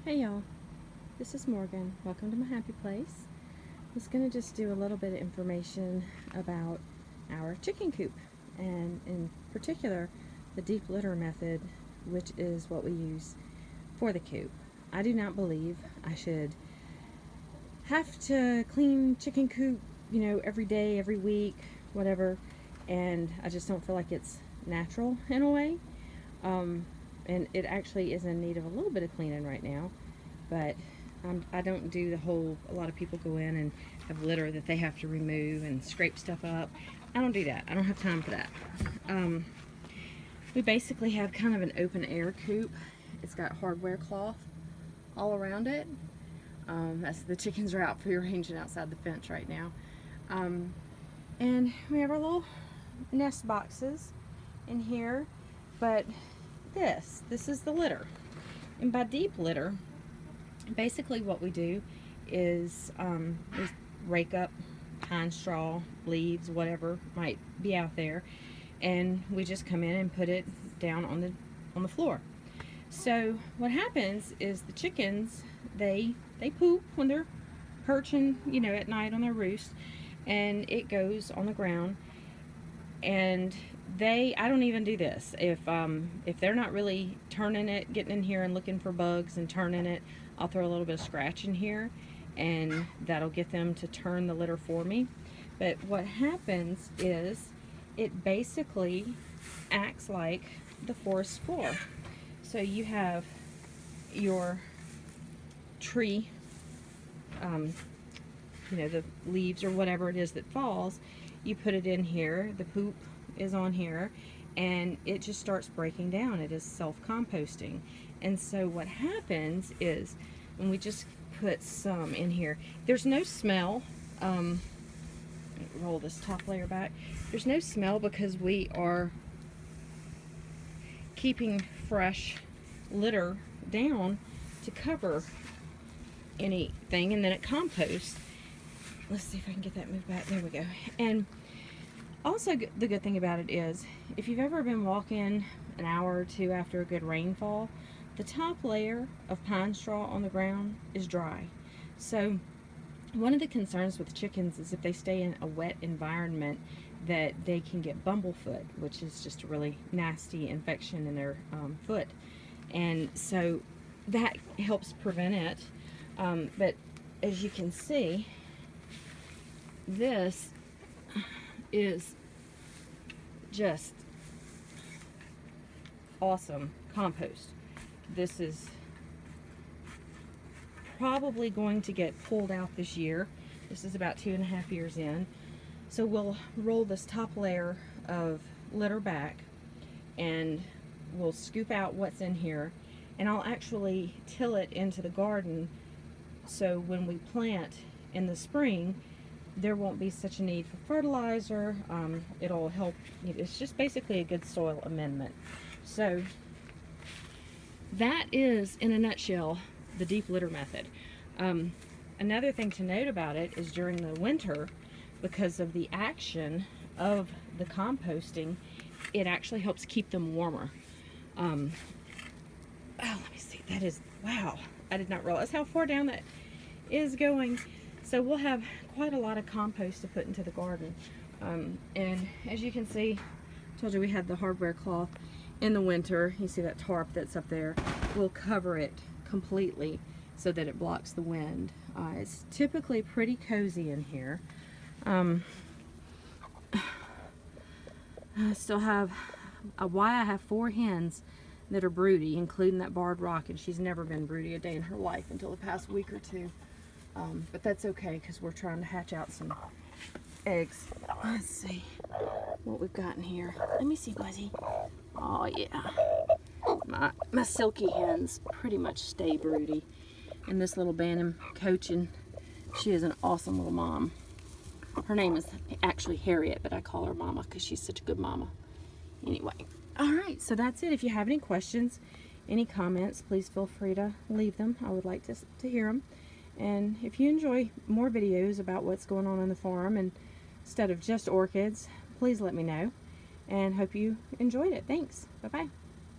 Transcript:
Hey y'all, this is Morgan. Welcome to my happy place. I was going to just do a little bit of information about our chicken coop, and in particular the deep litter method, which is what we use for the coop. I do not believe I should have to clean chicken coop, every day, every week, whatever, and I just don't feel like it's natural in a way. And it actually is in need of a little bit of cleaning right now, but I don't do the whole, a lot of people go in and have litter that they have to remove and scrape stuff up. I don't do that. I don't have time for that. We basically have kind of an open air coop. It's got hardware cloth all around it. The chickens are out free ranging outside the fence right now. And we have our little nest boxes in here, but this is the litter. And by deep litter, basically what we do is we rake up pine straw, leaves, whatever might be out there, and we just come in and put it down on the floor. So what happens is the chickens, they poop when they're perching, at night on their roost, and it goes on the ground. And I don't even do this. If they're not really turning it, getting in here and looking for bugs and turning it, I'll throw a little bit of scratch in here, and that'll get them to turn the litter for me. But what happens is it basically acts like the forest floor. So you have your tree, the leaves or whatever it is that falls, you put it in here, the poop is on here, and it just starts breaking down. It is self-composting. And so what happens is, when we just put some in here, there's no smell. Roll this top layer back. There's no smell because we are keeping fresh litter down to cover anything, and then it composts. Let's see if I can get that moved back. There we go. And also, the good thing about it is, if you've ever been walking an hour or two after a good rainfall, the top layer of pine straw on the ground is dry. So one of the concerns with chickens is if they stay in a wet environment, that they can get bumblefoot, which is just a really nasty infection in their foot. And so that helps prevent it. But as you can see, this is just awesome compost. This is probably going to get pulled out this year. This is about 2.5 years in. So we'll roll this top layer of litter back, and we'll scoop out what's in here, and I'll actually till it into the garden, so when we plant in the spring, there won't be such a need for fertilizer. It'll help. It's just basically a good soil amendment. So that is, in a nutshell, the deep litter method. Another thing to note about it is during the winter, because of the action of the composting, it actually helps keep them warmer. Oh, let me see. That is, wow. I did not realize how far down that is going. So we'll have quite a lot of compost to put into the garden. And as you can see, I told you we had the hardware cloth. In the winter, you see that tarp that's up there, we'll cover it completely so that it blocks the wind. It's typically pretty cozy in here. I still have I have 4 hens that are broody, including that barred rock, and she's never been broody a day in her life until the past week or two. But that's okay, because we're trying to hatch out some eggs. Let's see what we've got in here. Let me see, Buzzy. Oh yeah, my silky hens pretty much stay broody, and this little Bantam Cochin, she is an awesome little mom. Her name is actually Harriet, but I call her Mama because she's such a good mama. Anyway, all right, so that's it. If you have any questions, any comments, please feel free to leave them. I would like to hear them. And if you enjoy more videos about what's going on the farm, and instead of just orchids, please let me know. And hope you enjoyed it. Thanks. Bye-bye.